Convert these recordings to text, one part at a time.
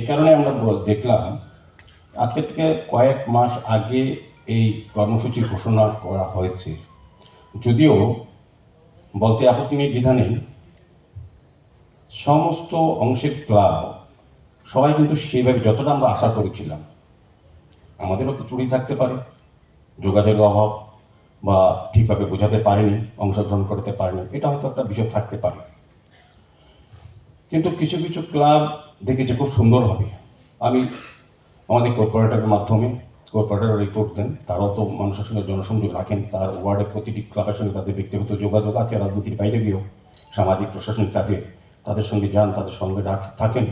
এই কারণে আমরা দেখলাম আজকে থেকে কয়েক মাস আগে এই কর্মসূচি ঘোষণা করা হয়েছে, যদিও বলতে আপত্তি নেই, দ্বিধা নেই। সমস্ত অংশের ক্লাব সবাই কিন্তু সেভাবে যতটা আমরা আশা করেছিলাম, আমাদেরও তো ত্রুটি থাকতে পারে, যোগাযোগের অভাব বা ঠিকভাবে বোঝাতে পারেনি, অংশগ্রহণ করতে পারেনি, এটা হয়তো একটা বিষয় থাকতে পারে। কিন্তু কিছু কিছু ক্লাব দেখেছে খুব সুন্দর হবে। আমি আমাদের কর্পোরেটরের মাধ্যমে, কর্পোরেটর রিপোর্ট দেন, তারাও তো মানুষের সঙ্গে জনসংযোগ রাখেন, তার ওয়ার্ডের প্রতিটি ক্লাবের সঙ্গে তাদের ব্যক্তিগত যোগাযোগ আছে, রাজনীতির বাইরে গিয়েও সামাজিক প্রশাসনিক কাজে তাদের সঙ্গে যান, তাদের সঙ্গে থাকেন,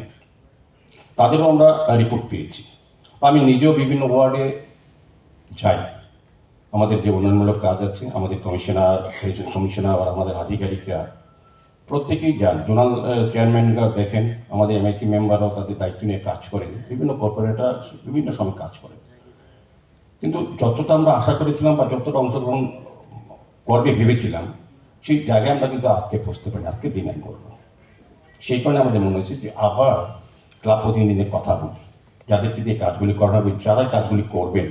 তাদেরও আমরা রিপোর্ট পেয়েছি। আমি নিজেও বিভিন্ন ওয়ার্ডে যাই, আমাদের যে উন্নয়নমূলক কাজ আছে, আমাদের কমিশনার আর আমাদের আধিকারিকরা প্রত্যেকেই যান, জোনাল চেয়ারম্যানরা দেখেন, আমাদের এমআইসি মেম্বাররাও তাদের দায়িত্ব নিয়ে কাজ করেন, বিভিন্ন কর্পোরেটর বিভিন্ন সময় কাজ করেন। কিন্তু যতটা আমরা আশা করেছিলাম বা যতটা অংশগ্রহণ করবে ভেবেছিলাম, সেই জায়গায় আমরা কিন্তু আজকে পৌঁছতে পারি, আজকে দিনে করবো। সেই কারণে আমাদের মনে হয়েছে যে আবার ক্লাব প্রতিনিধিদের কথা বলি, যাদেরকে দিয়ে কাজগুলি করা হবে, যারা কাজগুলি করবেন,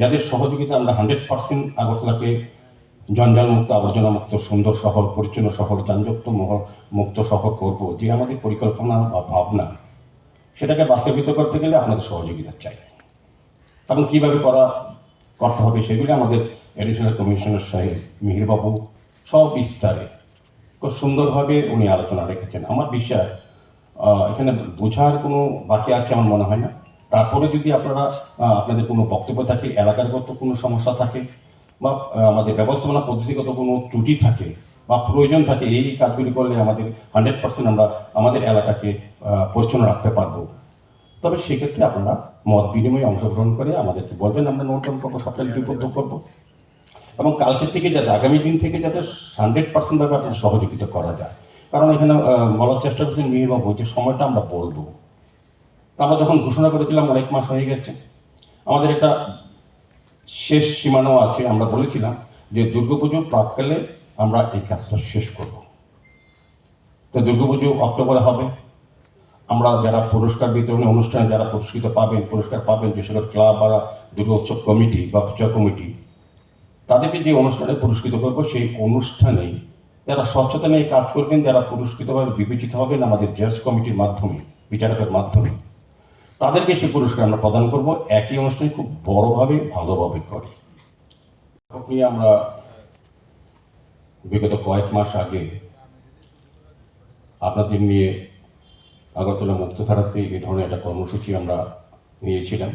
যাদের সহযোগিতা আমরা 100% আগরতলাকে জঞ্জালমুক্ত, আবর্জনামুক্ত, সুন্দর শহর, পরিচ্ছন্ন শহর, যানযুক্ত মুক্ত শহর করবো, যে আমাদের পরিকল্পনা বা ভাবনা, সেটাকে বাস্তবিত করতে গেলে আপনাদের সহযোগিতা চাই। এবং কীভাবে করতে হবে সেগুলি আমাদের অ্যাডিশনাল কমিশনার সাহেব মিহিরবাবু সব বিস্তারে খুব সুন্দরভাবে উনি আলোচনা রেখেছেন। আমার বিশ্বাস এখানে বোঝার কোনো বাকি আছে আমার মনে হয় না। তারপরে যদি আপনাদের কোনো বক্তব্য থাকে, এলাকারগত কোনো সমস্যা থাকে, বা আমাদের ব্যবস্থাপনা পদ্ধতিগত কোনো ত্রুটি থাকে বা প্রয়োজন থাকে, এই কাজগুলি করলে আমাদের 100% আমরা আমাদের এলাকাকে পরিচ্ছন্ন রাখতে পারবো, তবে সেক্ষেত্রে আপনারা মত বিনিময়ে অংশগ্রহণ করে আমাদেরকে বলবেন, আমরা নোটন করবো, সবটা লিপিবদ্ধ করবো, এবং কালকের থেকে যাতে আগামী দিন থেকে যাতে 100% ভাবে আপনার সহযোগিতা করা যায়। কারণ এখানে বলার চেষ্টা করছেন মিহিরবাবু যে সময়টা আমরা বলবো, আমরা যখন ঘোষণা করেছিলাম অনেক মাস হয়ে গেছে, আমাদের একটা শেষ সীমানাও আছে। আমরা বলেছিলাম যে দুর্গাপুজোর প্রাককালে আমরা এই কাজটা শেষ করব। তো দুর্গাপুজো অক্টোবরে হবে, আমরা যারা পুরস্কার বিতরণী অনুষ্ঠানে যারা পুরস্কার পাবেন, যে সকল ক্লাব বা দুর্গা উৎসব কমিটি বা পূজা কমিটি, তাদেরকে যে অনুষ্ঠানে পুরস্কৃত করবো, সেই অনুষ্ঠানেই যারা স্বচ্ছতা নিয়ে কাজ করবেন, যারা পুরস্কৃতভাবে বিবেচিত হবেন আমাদের জাজ কমিটির মাধ্যমে, বিচারকের মাধ্যমে, তাদেরকে সেই পুরস্কার আমরা প্রদান করব। একই অনুষ্ঠানে খুব বড়ভাবে ভালোভাবে করি। আমরা বিগত কয়েক মাস আগে আপনাদের নিয়ে আগরতলা মুক্তধারাতে এই ধরনের একটা কর্মসূচি আমরা নিয়েছিলাম।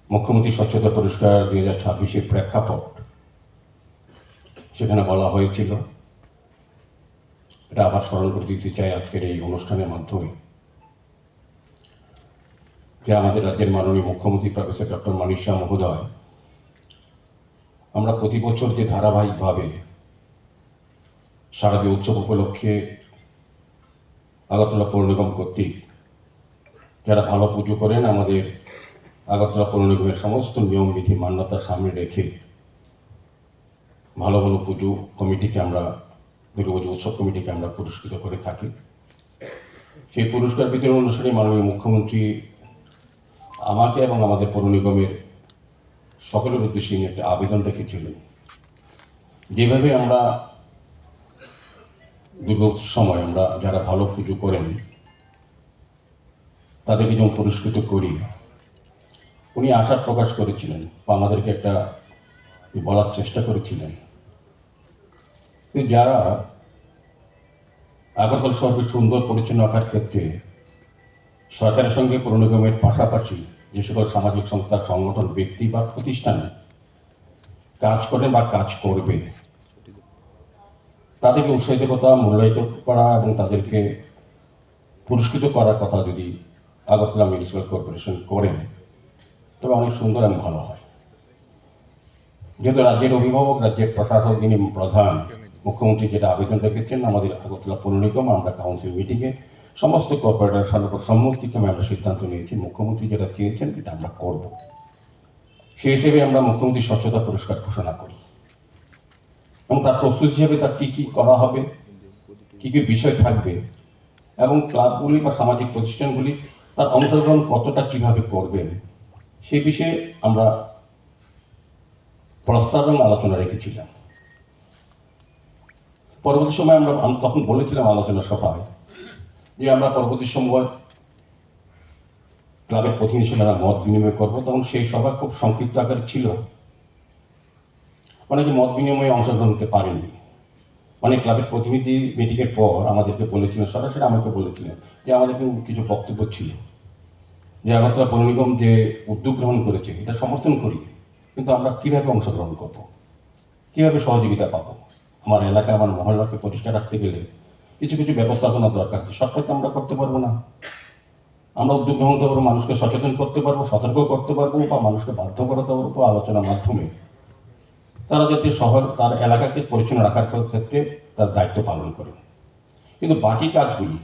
মুখ্যমন্ত্রী স্বচ্ছতা পুরস্কার 2026-এর প্রেক্ষাপট সেখানে বলা হয়েছিল, এটা আবার স্মরণ করে দিতে চাই আজকের এই অনুষ্ঠানের মাধ্যমে, যে আমাদের রাজ্যের মাননীয় মুখ্যমন্ত্রী প্রফেসর ডক্টর মানিক শাহ মহোদয়, আমরা প্রতি বছর যে ধারাবাহিকভাবে শারদীয় উৎসব উপলক্ষে আগরতলা পৌর নিগম কর্তৃক যারা ভালো পুজো করেন, আমাদের আগরতলা পৌর নিগমের সমস্ত নিয়মবিধি মান্যতার সামনে রেখে ভালো ভালো পুজো কমিটিকে আমরা, দুর্গাপুজো উৎসব কমিটিকে আমরা পুরস্কৃত করে থাকি। সেই পুরস্কার বিতরণ অনুষ্ঠানে মাননীয় মুখ্যমন্ত্রী আমাকে এবং আমাদের পৌর নিগমের সকলের উদ্দেশ্যে একটা আবেদন রেখেছিলেন, যেভাবে আমরা দুর্গোৎসব সময় আমরা যারা ভালো পুজো করেন তাদেরকে যখন পুরস্কৃত করি, উনি আশা প্রকাশ করেছিলেন বা আমাদেরকে একটা বলার চেষ্টা করেছিলেন যে যারা আগরতলা শহরকে সুন্দর পরিচ্ছন্ন রাখার ক্ষেত্রে সরকারের সঙ্গে পৌর নিগমের পাশাপাশি যে সকল সামাজিক সংস্থা, সংগঠন, ব্যক্তি বা প্রতিষ্ঠান কাজ করেন বা কাজ করবে, তাদেরকে উৎসাহিত করা, মূল্যায়িত করা এবং তাদেরকে পুরস্কৃত করার কথা যদি আগরতলা মিউনিসিপ্যাল কর্পোরেশন করেন, তবে অনেক সুন্দর এবং ভালো হয়। যেহেতু রাজ্যের অভিভাবক, রাজ্যের প্রশাসক, যিনি প্রধান, মুখ্যমন্ত্রী যেটা আবেদন রেখেছেন, আমাদের আগরতলা পৌর নিগম আমরা কাউন্সিল মিটিংয়ে সমস্ত কর্পোরেটর সম্মতিক্রমে আমরা সিদ্ধান্ত নিয়েছি, মুখ্যমন্ত্রী যেটা চেয়েছেন এটা আমরা করব। সেই হিসেবে আমরা মুখ্যমন্ত্রী স্বচ্ছতা পুরস্কার ঘোষণা করি এবং তার প্রস্তুতি হিসেবে তার কী কী করা হবে, কী কী বিষয় থাকবে, এবং ক্লাবগুলি বা সামাজিক প্রতিষ্ঠানগুলি তার অংশগ্রহণ কতটা কিভাবে করবেন সে বিষয়ে আমরা প্রস্তাব এবং আলোচনা রেখেছিলাম। পরবর্তী সময় আমরা তখন বলেছিলাম আলোচনা সভায় যে আমরা পরবর্তী সময় ক্লাবের প্রতিনিধি হিসেবে মত বিনিময় করবো। তখন সেই সভা খুব সংক্ষিপ্ত আকারে ছিল, অনেকে মত বিনিময়ে অংশগ্রহণ করতে পারেননি। অনেক ক্লাবের প্রতিনিধি মিটিংয়ের পর আমাদেরকে বলেছিলেন, সরাসরি আমাকে বলেছিলেন যে আমাদের কিছু বক্তব্য ছিল যে আগরতলা পৌর নিগম যে উদ্যোগ গ্রহণ করেছে এটা সমর্থন করি, কিন্তু আমরা কীভাবে অংশগ্রহণ করব, কীভাবে সহযোগিতা পাবো। আমার এলাকা আমার মহল্লাকে পরিষ্কার রাখতে গেলে কিছু কিছু ব্যবস্থাপনার দরকার আছে, সবটা তো আমরা করতে পারবো না। আমরা উদ্যোগ গ্রহণ করতে পারবো, মানুষকে সচেতন করতে পারবো, সতর্ক করতে পারবো বা মানুষকে বাধ্য করাতে পারবো আলোচনার মাধ্যমে, তারা যাতে শহর তার এলাকাকে পরিচ্ছন্ন রাখার ক্ষেত্রে তার দায়িত্ব পালন করে। কিন্তু বাকি কাজগুলি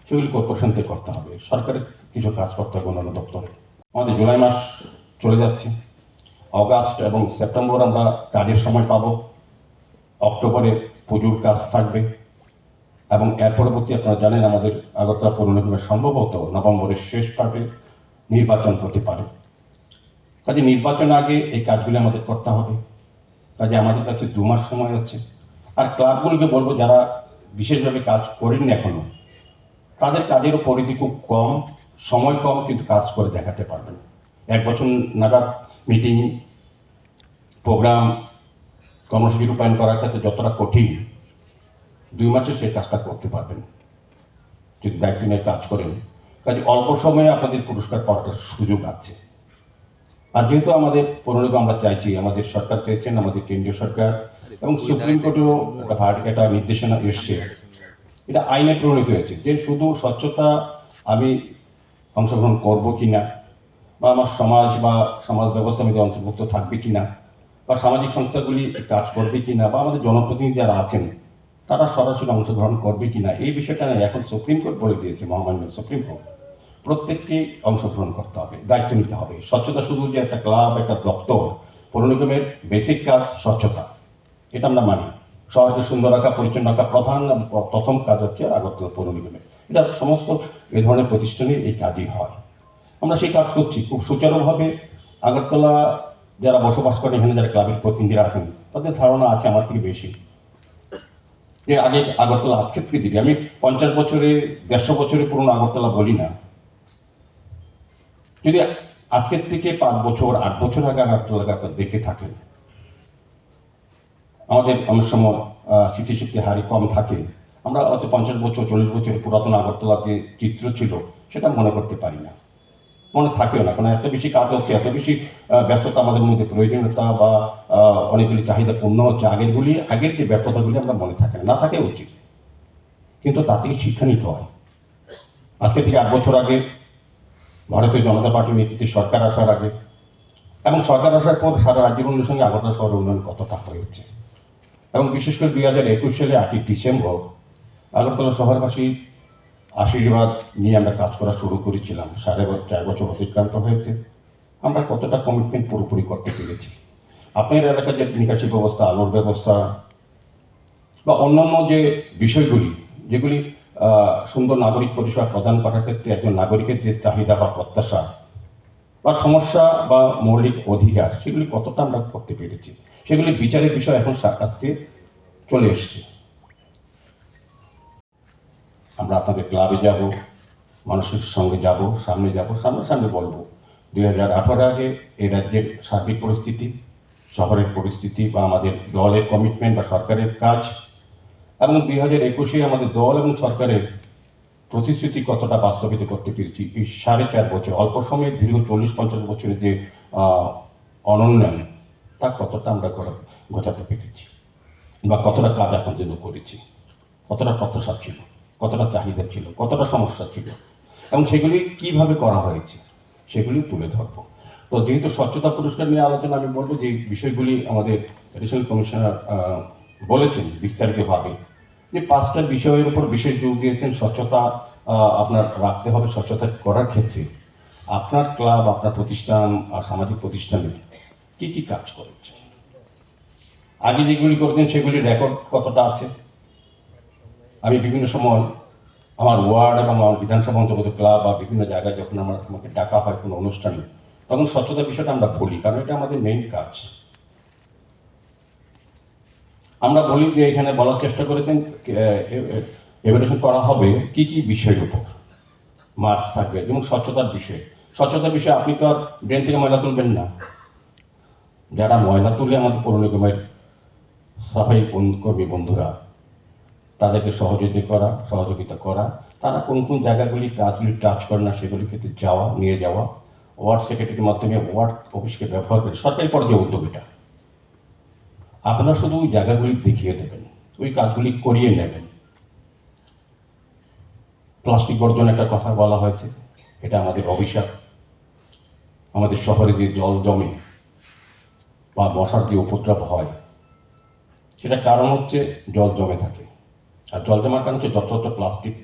সেগুলি কর্পোরেশন থেকে করতে হবে, সরকারের কিছু কাজ করতে হবে অন্যান্য দপ্তরে। আমাদের জুলাই মাস চলে যাচ্ছে, অগাস্ট এবং সেপ্টেম্বর আমরা কাজের সময় পাবো, অক্টোবরে পুজোর কাজ থাকবে এবং এর পরবর্তী আপনারা জানেন আমাদের আগরতলা পৌর নিগমের সম্ভবত নভেম্বরের শেষ পার্টে নির্বাচন হতে পারে। কাজে নির্বাচন আগে এই কাজগুলি আমাদের করতে হবে। কাজে আমাদের কাছে 2 মাস সময় আছে। আর ক্লাবগুলোকে বলবো যারা বিশেষভাবে কাজ করেননি এখনো, তাদের কাজেরও পরিধি খুব কম, সময় কম, কিন্তু কাজ করে দেখাতে পারবেন। 1 বছর নাগাদ মিটিং প্রোগ্রাম কর্মসূচি রূপায়ণ করার ক্ষেত্রে যতটা কঠিন, 2 মাসে সেই কাজটা করতে পারবেন যদি দায়িত্ব নিয়ে কাজ করেন। কাজে অল্প সময়ে আপনাদের পুরস্কার পাওয়ার সুযোগ আছে। আর যেহেতু আমাদের পৌর নিগম আমরা চাইছি, আমাদের সরকার চেয়েছেন, আমাদের কেন্দ্রীয় সরকার এবং সুপ্রিম কোর্টেও একটা নির্দেশনা এসছে, এটা আইনে প্রণীত হয়েছে যে শুধু স্বচ্ছতা আমি অংশগ্রহণ করব কিনা, বা আমার সমাজ বা সমাজ ব্যবস্থা মধ্যে অন্তর্ভুক্ত থাকবে কিনা, বা সামাজিক সংস্থাগুলি কাজ করবে কিনা, বা আমাদের জনপ্রতিনিধি যারা আছেন তারা সরাসরি অংশগ্রহণ করবে কিনা, এই বিষয়টা নিয়ে এখন সুপ্রিম কোর্ট বলে দিয়েছে, মহামান্য সুপ্রিম কোর্ট, প্রত্যেককেই অংশগ্রহণ করতে হবে, দায়িত্ব নিতে হবে। স্বচ্ছতা শুধু যে একটা ক্লাব, একটা দপ্তর, পৌর নিগমের বেসিক কাজ স্বচ্ছতা, এটা আমরা মানি। শহরকে সুন্দর রাখা, পরিচ্ছন্ন রাখা প্রথম কাজ হচ্ছে আগরতলা পৌর নিগমের। এটা সমস্ত এই ধরনের প্রতিষ্ঠানে এই কাজই হয়। আমরা সেই কাজ করছি খুব সুচারুভাবে। আগরতলা যারা বসবাস করেন, এখানে যারা ক্লাবের প্রতিনিধিরা আছেন, তাদের ধারণা আছে আমার থেকে বেশি যে আগে আগরতলা আজকের থেকে দিকে আমি 50 বছরে 150 বছরে পুরনো আগরতলা বলি না, যদি আজকের থেকে 5 বছর 8 বছর আগে আগরতলাকে আপনারা দেখে থাকেন, আমাদের অনেক সময় স্মৃতিশক্তি হারি কম থাকে, আমরা হয়তো 50 বছর 40 বছরের পুরাতন আগরতলার যে চিত্র ছিল সেটা মনে করতে পারি না, মনে থাকেও না, কারণ এত বেশি কাজ হচ্ছে, এত বেশি ব্যস্ততা আমাদের মধ্যে, প্রয়োজনীয়তা বা অনেকগুলি চাহিদা পূর্ণ হচ্ছে, আগের যে ব্যর্থতাগুলি আমরা মনে থাকে না থাকে উচিত, কিন্তু তা থেকে শিক্ষা নিতে হয়। আজকে থেকে 8 বছর আগে ভারতীয় জনতা পার্টির নেতৃত্বে সরকার আসার আগে এবং সরকার আসার পর সারা রাজ্যের উন্নয়নের সঙ্গে আগরতলা শহরের উন্নয়ন কতটা হয়েছে, এবং বিশেষ করে 2021 সালে 8ই ডিসেম্বর আগরতলা শহরবাসী আশীর্বাদ নিয়ে আমরা কাজ করা শুরু করেছিলাম। 4.5 বছর অতিক্রান্ত হয়েছে, আমরা কতটা কমিটমেন্ট পুরোপুরি করতে পেরেছি। আপনার এলাকার যে নিকাশি ব্যবস্থা, আলোর ব্যবস্থা বা অন্যান্য যে বিষয়গুলি, যেগুলি সুন্দর নাগরিক পরিষেবা প্রদান করার ক্ষেত্রে একজন নাগরিকের যে চাহিদা বা প্রত্যাশা বা সমস্যা বা মৌলিক অধিকার, সেগুলি কতটা আমরা করতে পেরেছি, সেগুলি বিচারের বিষয় এখন আজকে চলে এসছে। আমরা আপনাদের ক্লাবে যাব, মানুষের সঙ্গে যাব, সামনে বলবো 2018 আগে এই রাজ্যের সার্বিক পরিস্থিতি, শহরের পরিস্থিতি বা আমাদের দলের কমিটমেন্ট বা সরকারের কাজ, এবং 2021 আমাদের দল এবং সরকারের প্রতিশ্রুতি কতটা বাস্তবিত করতে পেরেছি। এই 4.5 বছর, অল্প সময়ে দীর্ঘ 40-50 বছরের যে অনুন্নয়ন, তা কতটা আমরা গোছাতে পেরেছি বা কতটা কাজ এখন জন্য করেছি, কতটা প্রত্যাশা ছিল, কতটা চাহিদা ছিল, কতটা সমস্যা ছিল, এবং সেগুলি কিভাবে করা হয়েছে সেগুলি তুলে ধরব। তো যেহেতু স্বচ্ছতা পুরস্কার নিয়ে আলোচনা, আমি বলবো যে বিষয়গুলি আমাদের এডিশনাল কমিশনার বলেছেন বিস্তারিতভাবে, যে 5টা বিষয়ের উপর বিশেষ জোর দিয়েছেন। স্বচ্ছতা আপনার রাখতে হবে, স্বচ্ছতা করার ক্ষেত্রে আপনার ক্লাব, আপনার প্রতিষ্ঠান আর সামাজিক প্রতিষ্ঠানে কি কি কাজ করেছে, আগে যেগুলি করেছেন সেগুলির রেকর্ড কতটা আছে। আমি বিভিন্ন সময় আমার ওয়ার্ড এবং আমার বিধানসভা অন্তর্গত ক্লাব বা বিভিন্ন জায়গায় যখন আমাকে ডাকা হয় কোনো অনুষ্ঠানে, তখন স্বচ্ছতার বিষয়টা আমরা বলি, কারণ এটা আমাদের মেইন কাজ। আমরা বলি যে এখানে বলার চেষ্টা করেছেন এভালুয়েশন করা হবে কি কি বিষয়ের উপর মার্কস থাকবে, যেমন স্বচ্ছতার বিষয়ে। স্বচ্ছতার বিষয়ে আপনি তো আর ড্রেন থেকে ময়লা তুলবেন না। যারা ময়লা তুলে আমাদের পৌর নিগমের সাফাই কর্মী বন্ধুরা, তাদেরকে সহযোগিতা করা, তারা কোন কোন জায়গাগুলি কাজগুলি টাচ করে না সেগুলি ক্ষেত্রে নিয়ে যাওয়া, ওয়ার্ড সেক্রেটারির মাধ্যমে ওয়ার্ড অফিসকে ব্যবহার করে সরকারি পর্যায়ে উদ্যোগ এটা। আপনারা শুধু ওই জায়গাগুলি দেখিয়ে দেবেন, ওই কাজগুলি করিয়ে নেবেন। প্লাস্টিক বর্জন একটা কথা বলা হয়েছে, এটা আমাদের অভিশাপ। আমাদের শহরে যে জল জমে বা মশার যে উপদ্রব হয়, সেটা কারণ হচ্ছে জল জমে থাকে। আর জল জমার কারণ হচ্ছে যত্র প্লাস্টিক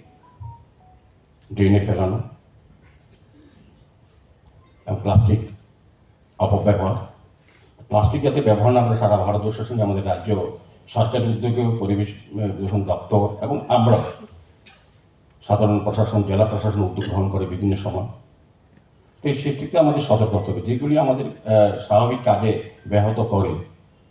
ড্রেনে ফেলানো এবং প্লাস্টিক অপব্যবহার। প্লাস্টিক যাতে ব্যবহার না করে সারা ভারতবর্ষের সঙ্গে আমাদের রাজ্য সরকারি উদ্যোগে পরিবেশ দূষণ দপ্তর এবং আমরা সাধারণ প্রশাসন, জেলা প্রশাসন উদ্যোগ গ্রহণ করে বিভিন্ন সময়। তো সেক্ষেত্রে আমাদের সতর্ক হতে হবে, যেগুলি আমাদের স্বাভাবিক কাজে ব্যাহত করে,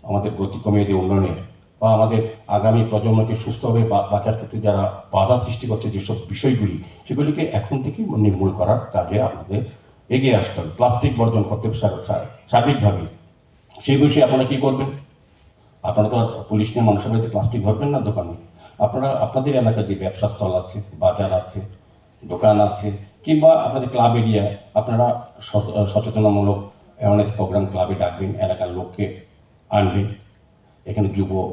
আমাদের গতি কমিয়ে দিয়ে উন্নয়নের বা আমাদের আগামী প্রজন্মকে সুস্থভাবে বাঁচার ক্ষেত্রে যারা বাধা সৃষ্টি করছে যেসব বিষয়গুলি, সেগুলিকে এখন থেকে নির্মূল করার কাজে আমাদের এগিয়ে আসতে হবে। প্লাস্টিক বর্জন করতে হবে সার্বিকভাবে। সেই বিষয়ে আপনারা কী করবেন? আপনারা তো আর পুলিশ নিয়ে মানুষের বাড়িতে প্লাস্টিক ধরবেন না দোকানে। আপনারা আপনাদের এলাকায় যে ব্যবসা স্থল আছে, বাজার আছে, দোকান আছে, কিংবা আপনাদের ক্লাব এরিয়া, আপনারা সচেতনামূলক অ্যাওয়ারনেস প্রোগ্রাম ক্লাবে ডাকবেন, এলাকার লোককে আনবেন, এখানে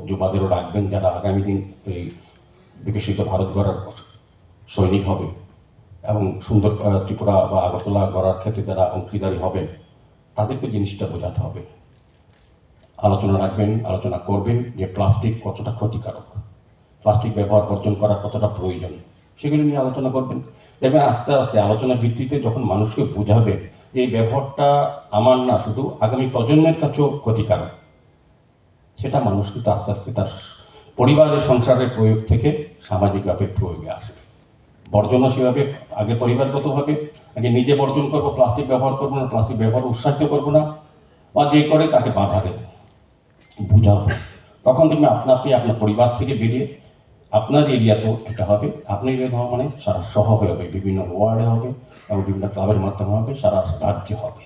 যুবাদেরও রাখবেন, যারা আগামী দিন এই বিকশিত ভারত গড়ার সৈনিক হবে এবং সুন্দর ত্রিপুরা বা আগরতলা গড়ার ক্ষেত্রে যারা অংশীদারি হবেন, তাদেরকে জিনিসটা বোঝাতে হবে। আলোচনা রাখবেন, আলোচনা করবেন যে প্লাস্টিক কতটা ক্ষতিকারক, প্লাস্টিক ব্যবহার বর্জন করা কতটা প্রয়োজন, সেগুলি নিয়ে আলোচনা করবেন। দেখবেন আস্তে আস্তে আলোচনার ভিত্তিতে যখন মানুষকে বোঝাবে যে এই ব্যবহারটা আমার না, শুধু আগামী প্রজন্মের কাছেও ক্ষতিকারক, সেটা মানুষ কিন্তু আস্তে আস্তে তার পরিবারের সংসারের প্রয়োগ থেকে সামাজিকভাবে প্রয়োগে আসবে। বর্জনও সেভাবে আগে পরিবারগতভাবে আগে নিজে বর্জন করবো, প্লাস্টিক ব্যবহার করবো না, প্লাস্টিক ব্যবহার উৎসাহিত করবো না, বা যে করে তাকে বাধা দেবো, বুঝাবো। তখন দেখবেন আপনি আপনার পরিবার থেকে বেরিয়ে আপনার এরিয়াতেও এটা হবে। আপনার এরিয়া মানে সারা শহরে হবে, বিভিন্ন ওয়ার্ডে হবে এবং বিভিন্ন ক্লাবের মাধ্যমে হবে, সারা রাজ্যে হবে।